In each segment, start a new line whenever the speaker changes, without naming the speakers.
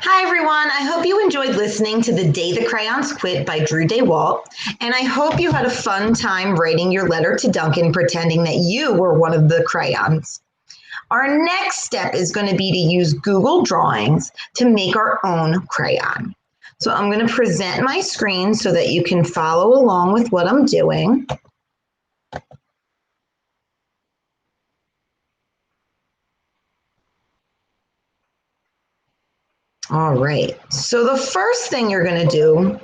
Hi, everyone. I hope you enjoyed listening to The Day the Crayons Quit by Drew DeWalt, and I hope you had a fun time writing your letter to Duncan pretending that you were one of the crayons. Our next step is going to be to use Google Drawings to make our own crayon. So I'm going to present my screen so that you can follow along with what I'm doing. All right, so the first thing you're going to do,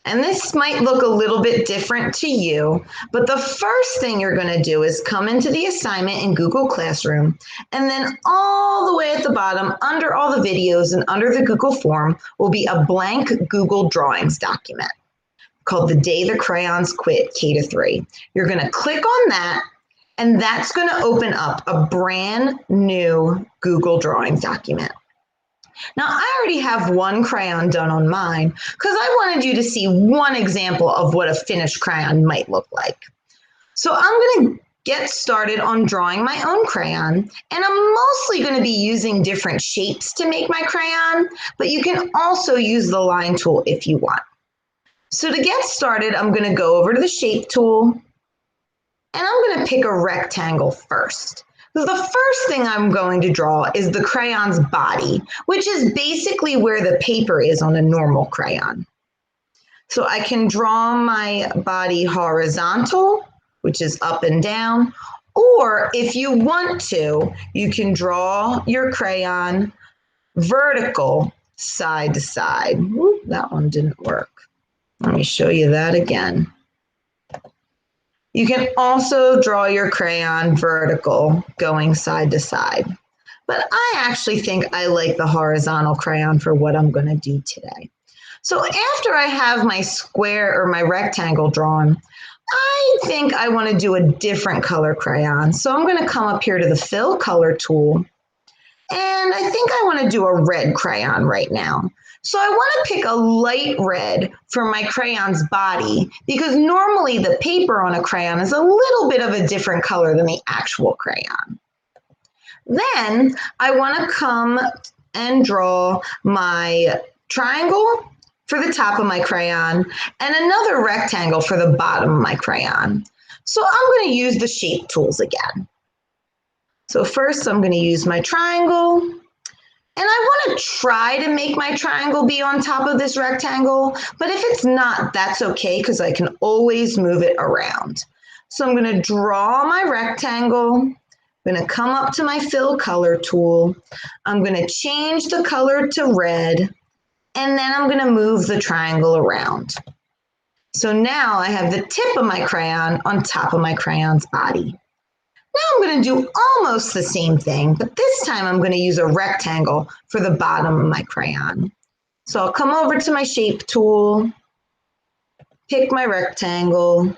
and this might look a little bit different to you, but the first thing you're going to do is come into the assignment in Google Classroom, and then all the way at the bottom, under all the videos and under the Google form, will be a blank Google Drawings document called The Day the Crayons Quit K-3. You're going to click on that, and that's going to open up a brand new Google Drawings document. Now, I already have one crayon done on mine because I wanted you to see one example of what a finished crayon might look like. So I'm going to get started on drawing my own crayon, and I'm mostly going to be using different shapes to make my crayon, but you can also use the line tool if you want. So to get started, I'm going to go over to the shape tool, and I'm going to pick a rectangle first. So the first thing I'm going to draw is the crayon's body, which is basically where the paper is on a normal crayon. So I can draw my body horizontal, which is up and down, or if you want to, you can draw your crayon vertical side to side. Ooh, that one didn't work. Let me show you that again. You can also draw your crayon vertical going side to side. But I actually think I like the horizontal crayon for what I'm going to do today. So after I have my square or my rectangle drawn, I think I want to do a different color crayon. So I'm going to come up here to the fill color tool. And I think I want to do a red crayon right now. So I want to pick a light red for my crayon's body because normally the paper on a crayon is a little bit of a different color than the actual crayon. Then I want to come and draw my triangle for the top of my crayon and another rectangle for the bottom of my crayon. So I'm going to use the shape tools again. So first I'm going to use my triangle. And I want to try to make my triangle be on top of this rectangle, but if it's not, that's okay because I can always move it around. So I'm going to draw my rectangle. I'm going to come up to my fill color tool. I'm going to change the color to red, and then I'm going to move the triangle around. So now I have the tip of my crayon on top of my crayon's body. Now I'm going to do almost the same thing, but this time I'm going to use a rectangle for the bottom of my crayon. So I'll come over to my shape tool, pick my rectangle,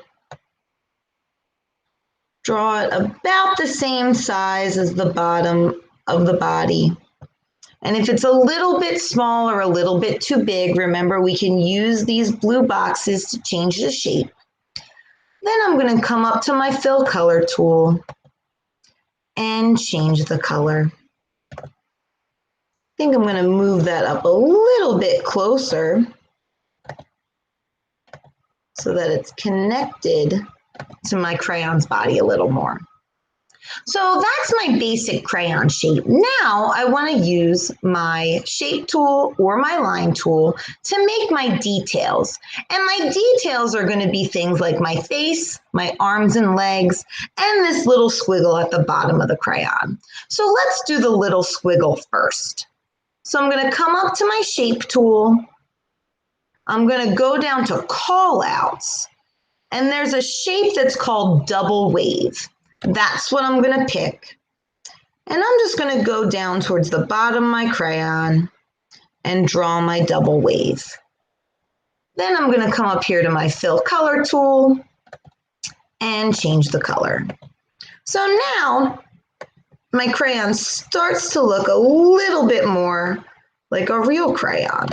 draw it about the same size as the bottom of the body. And if it's a little bit small or a little bit too big, remember we can use these blue boxes to change the shape. Then I'm going to come up to my fill color tool and change the color. I think I'm going to move that up a little bit closer so that it's connected to my crayon's body a little more. So that's my basic crayon shape. Now I want to use my shape tool or my line tool to make my details. And my details are going to be things like my face, my arms and legs, and this little squiggle at the bottom of the crayon. So let's do the little squiggle first. So I'm going to come up to my shape tool. I'm going to go down to call outs. And there's a shape that's called double wave. That's what I'm going to pick. And I'm just going to go down towards the bottom of my crayon and draw my double wave. Then I'm going to come up here to my fill color tool and change the color. So now my crayon starts to look a little bit more like a real crayon.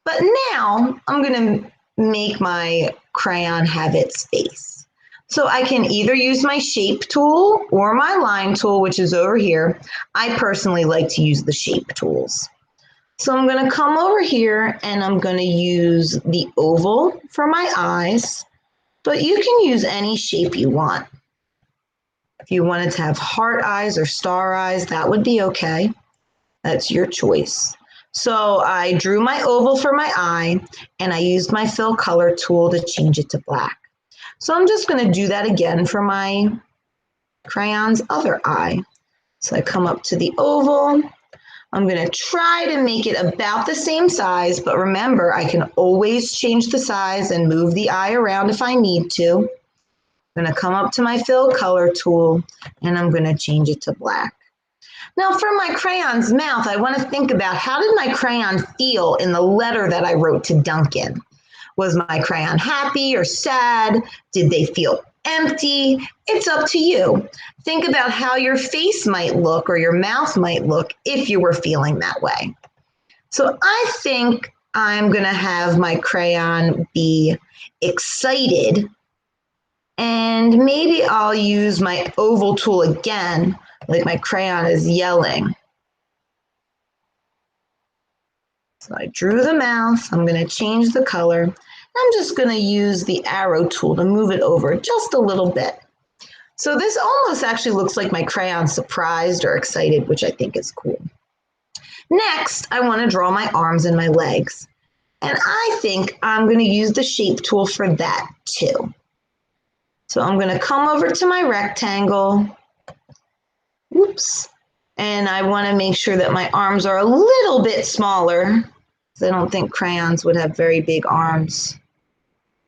But now I'm going to make my crayon have its face. So I can either use my shape tool or my line tool, which is over here. I personally like to use the shape tools. So I'm going to come over here and I'm going to use the oval for my eyes, but you can use any shape you want. If you wanted to have heart eyes or star eyes, that would be okay. That's your choice. So I drew my oval for my eye and I used my fill color tool to change it to black. So I'm just going to do that again for my crayon's other eye. So I come up to the oval. I'm going to try to make it about the same size, but remember, I can always change the size and move the eye around if I need to. I'm going to come up to my fill color tool and I'm going to change it to black. Now for my crayon's mouth, I want to think about how did my crayon feel in the letter that I wrote to Duncan? Was my crayon happy or sad? Did they feel empty? It's up to you. Think about how your face might look or your mouth might look if you were feeling that way. So I think I'm going to have my crayon be excited, and maybe I'll use my oval tool again, like my crayon is yelling. So I drew the mouth. I'm going to change the color. I'm just going to use the arrow tool to move it over just a little bit. So this almost actually looks like my crayon surprised or excited, which I think is cool. Next, I want to draw my arms and my legs. And I think I'm going to use the shape tool for that too. So I'm going to come over to my rectangle. Whoops. And I want to make sure that my arms are a little bit smaller, because I don't think crayons would have very big arms.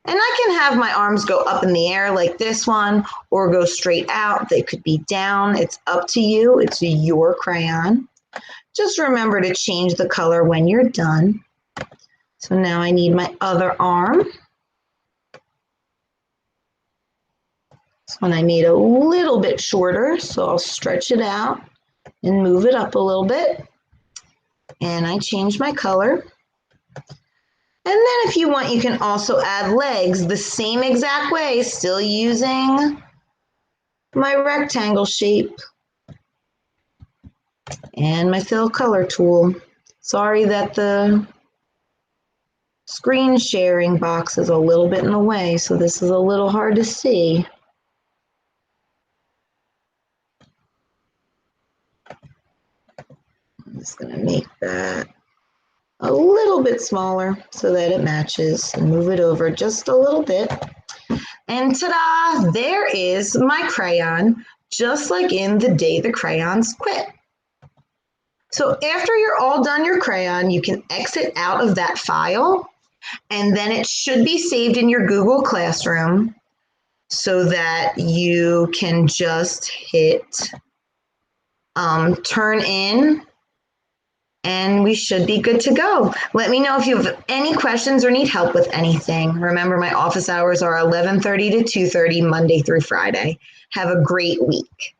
And I can have my arms go up in the air like this one, or go straight out. They could be down. It's up to you. It's your crayon. Just remember to change the color when you're done. So now I need my other arm. This one I made a little bit shorter, so I'll stretch it out and move it up a little bit. And I change my color. And then if you want, you can also add legs the same exact way, still using my rectangle shape and my fill color tool. Sorry that the screen sharing box is a little bit in the way, so this is a little hard to see. I'm just going to make that a little bit smaller so that it matches, and move it over just a little bit. And ta-da, there is my crayon, just like in The Day the Crayons Quit. So after you're all done your crayon, you can exit out of that file, and then it should be saved in your Google Classroom so that you can just hit turn in, and we should be good to go. Let me know if you have any questions or need help with anything. Remember, my office hours are 11:30 to 2:30, Monday through Friday. Have a great week.